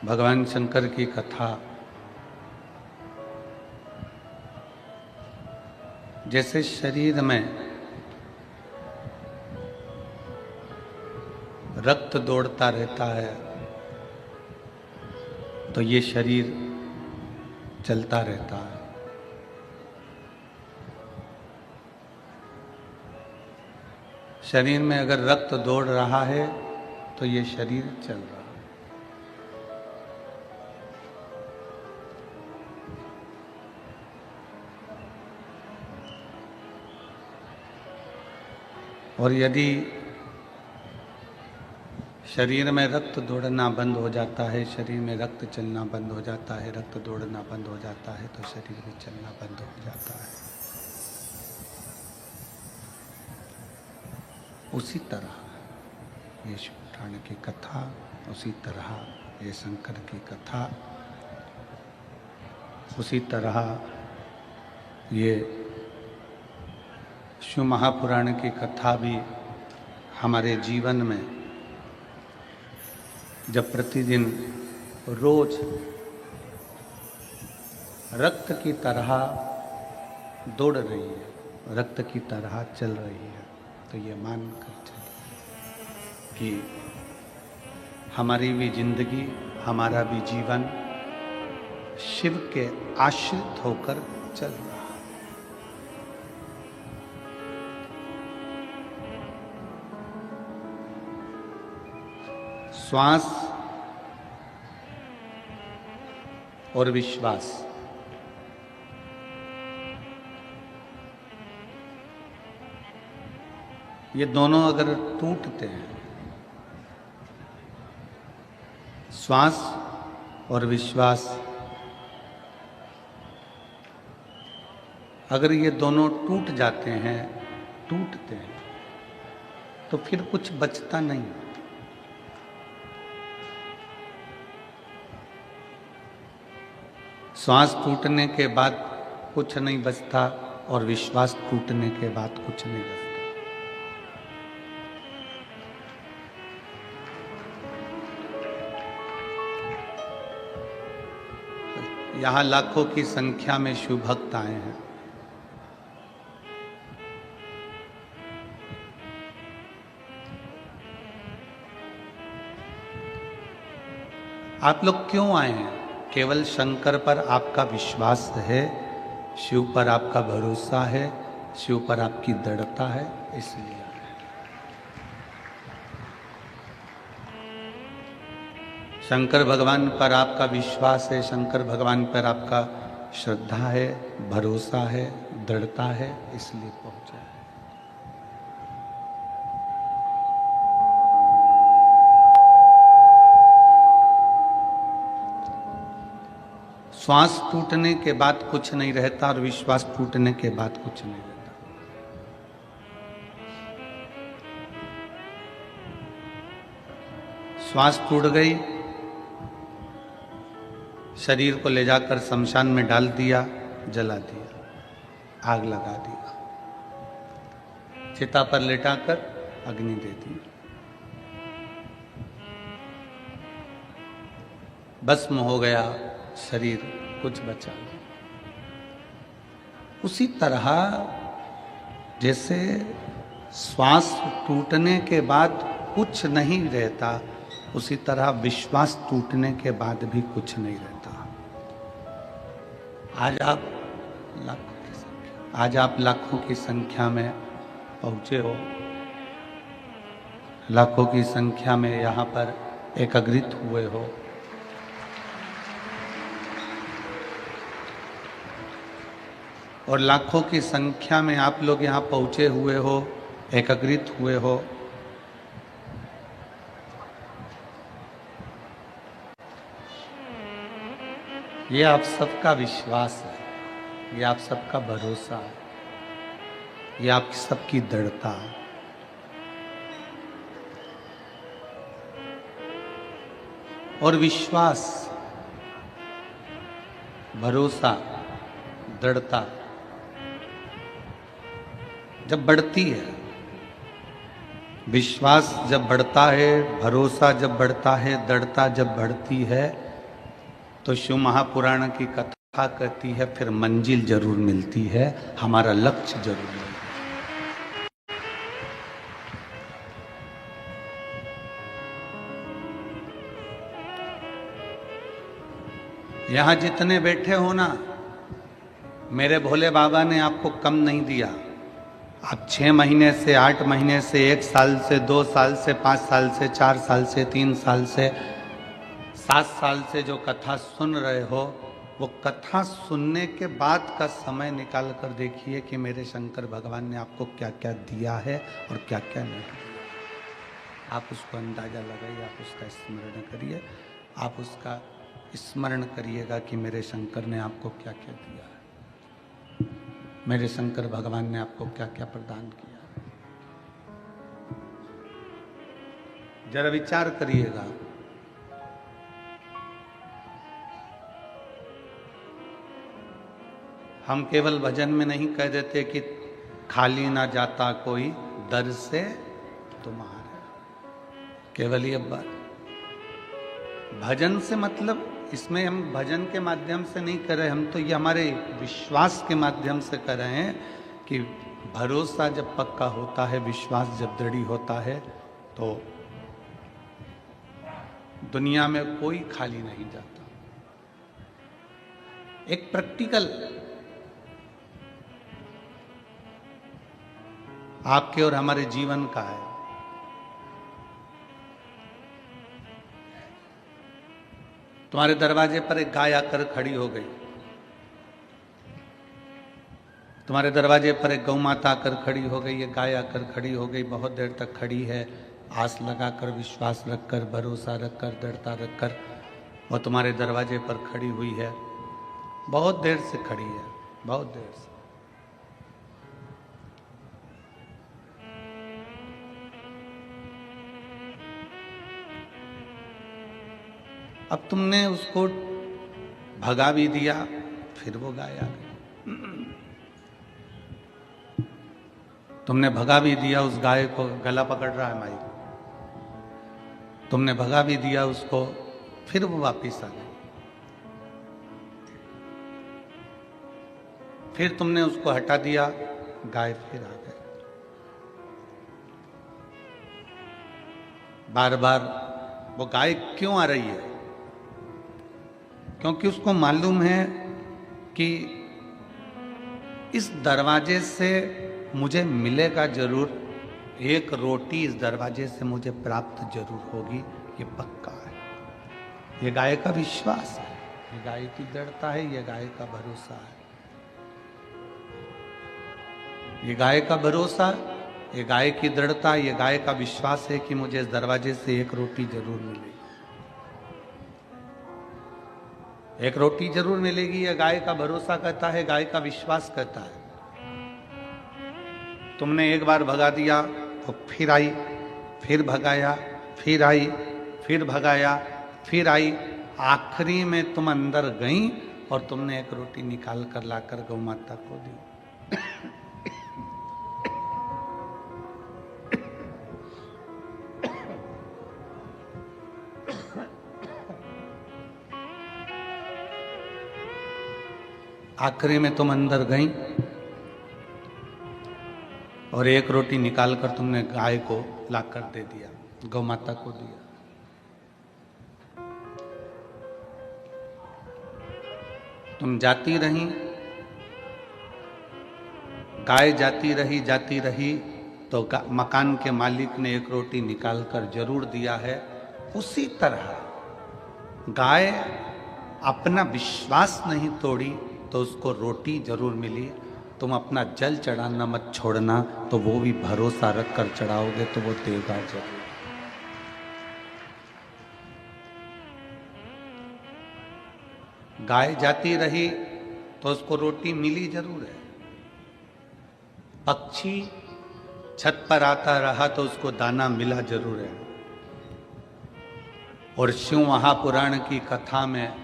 भगवान शंकर की कथा। जैसे शरीर में रक्त दौड़ता रहता है तो ये शरीर चलता रहता है। शरीर में अगर रक्त दौड़ रहा है तो ये शरीर चल रहा है। और यदि शरीर में रक्त दौड़ना बंद हो जाता है, शरीर में रक्त चलना बंद हो जाता है, रक्त दौड़ना बंद हो जाता है तो शरीर में चलना बंद हो जाता है। उसी तरह ये शिव पुराण की कथा, उसी तरह ये शंकर की कथा, उसी तरह ये शिव महापुराण की कथा भी हमारे जीवन में जब प्रतिदिन रोज रक्त की तरह दौड़ रही है, रक्त की तरह चल रही है, तो ये मान कर चलिए कि हमारी भी जिंदगी, हमारा भी जीवन शिव के आश्रित होकर चल रहा है। श्वास और विश्वास, ये दोनों अगर टूटते हैं, श्वास और विश्वास अगर ये दोनों टूट जाते हैं, टूटते हैं, तो फिर कुछ बचता नहीं। श्वास टूटने के बाद कुछ नहीं बचता और विश्वास टूटने के बाद कुछ नहीं बचता। यहाँ लाखों की संख्या में शिव भक्त आए हैं। आप लोग क्यों आए हैं? केवल शंकर पर आपका विश्वास है, शिव पर आपका भरोसा है, शिव पर आपकी दृढ़ता है, इसलिए आए हैं। शंकर भगवान पर आपका विश्वास है, शंकर भगवान पर आपका श्रद्धा है, भरोसा है, दृढ़ता है, इसलिए पहुंचे हैं। श्वास टूटने के बाद कुछ नहीं रहता और विश्वास टूटने के बाद कुछ नहीं रहता। श्वास टूट गई, शरीर को ले जाकर शमशान में डाल दिया, जला दिया, आग लगा दिया, चिता पर लेटाकर अग्नि दे दी, भस्म हो गया शरीर, कुछ बचा नहीं। उसी तरह जैसे श्वास टूटने के बाद कुछ नहीं रहता, उसी तरह विश्वास टूटने के बाद भी कुछ नहीं रहता। आज आप लाखों की संख्या में पहुंचे हो, लाखों की संख्या में यहाँ पर एकत्रित हुए हो। और लाखों की संख्या में आप लोग यहाँ पहुंचे हुए हो, एकत्रित हुए हो। ये आप सबका विश्वास है, ये आप सबका भरोसा है, ये आप सबकी दृढ़ता है। और विश्वास, भरोसा, दृढ़ता जब बढ़ती है, विश्वास जब बढ़ता है, भरोसा जब बढ़ता है, दृढ़ता जब बढ़ती है, तो शिव महापुराण की कथा कहती है फिर मंजिल जरूर मिलती है, हमारा लक्ष्य जरूर मिलता है। यहां जितने बैठे हो ना, मेरे भोले बाबा ने आपको कम नहीं दिया। आप 6 महीने से, 8 महीने से, 1 साल से, 2 साल से, 5 साल से, 4 साल से, 3 साल से, 7 साल से जो कथा सुन रहे हो, वो कथा सुनने के बाद का समय निकाल कर देखिए कि मेरे शंकर भगवान ने आपको क्या क्या दिया है और क्या क्या नहीं। आप उसको अंदाजा लगाइए, आप उसका स्मरण करिए, आप उसका स्मरण करिएगा कि मेरे शंकर ने आपको क्या क्या दिया है, मेरे शंकर भगवान ने आपको क्या क्या प्रदान किया है। जरा विचार करिएगा। हम केवल भजन में नहीं कह देते कि खाली ना जाता कोई दर से तुम्हारे, केवल ये बात। भजन से मतलब इसमें हम भजन के माध्यम से नहीं कर रहे, हम तो ये हमारे विश्वास के माध्यम से कर रहे हैं कि भरोसा जब पक्का होता है, विश्वास जब दृढ़ होता है, तो दुनिया में कोई खाली नहीं जाता। एक प्रैक्टिकल आपके और हमारे जीवन का है। तुम्हारे दरवाजे पर एक गाय आकर खड़ी हो गई, तुम्हारे दरवाजे पर एक गौ माता आकर खड़ी हो गई, ये गाय आकर खड़ी हो गई, बहुत देर तक खड़ी है, आस लगाकर, विश्वास रखकर, भरोसा रखकर, दृढ़ता रखकर वो तुम्हारे दरवाजे पर खड़ी हुई है, बहुत देर से खड़ी है, बहुत देर से। अब तुमने उसको भगा भी दिया, फिर वो गाय आ गई। तुमने भगा भी दिया उस गाय को, गला पकड़ रहा है माई, तुमने भगा भी दिया उसको, फिर वो वापिस आ गई। फिर तुमने उसको हटा दिया, गाय फिर आ गई। बार बार वो गाय क्यों आ रही है? क्योंकि उसको मालूम है कि इस दरवाजे से मुझे मिलेगा जरूर, एक रोटी इस दरवाजे से मुझे प्राप्त जरूर होगी, ये पक्का है। ये गाय का विश्वास है, ये गाय की दृढ़ता है, ये गाय का भरोसा है, ये गाय का भरोसा, ये गाय की दृढ़ता, ये गाय का विश्वास है कि मुझे इस दरवाजे से एक रोटी जरूर मिलेगी, एक रोटी जरूर मिलेगी। ये गाय का भरोसा कहता है, गाय का विश्वास कहता है। तुमने एक बार भगा दिया तो फिर आई, फिर भगाया, फिर आई, फिर भगाया, फिर आई, आखिरी में तुम अंदर गई और तुमने एक रोटी निकाल कर लाकर गौ माता को दी। आखिरी में तुम अंदर गई और एक रोटी निकालकर तुमने गाय को लाकर दे दिया, गौ माता को दिया। तुम जाती रही, गाय जाती रही तो मकान के मालिक ने एक रोटी निकालकर जरूर दिया है। उसी तरह गाय अपना विश्वास नहीं तोड़ी तो उसको रोटी जरूर मिली। तुम अपना जल चढ़ाना मत छोड़ना, तो वो भी भरोसा रख कर चढ़ाओगे तो वो देगा जरूर। गाय जाती रही तो उसको रोटी मिली जरूर है। पक्षी छत पर आता रहा तो उसको दाना मिला जरूर है। और शिव महापुराण की कथा में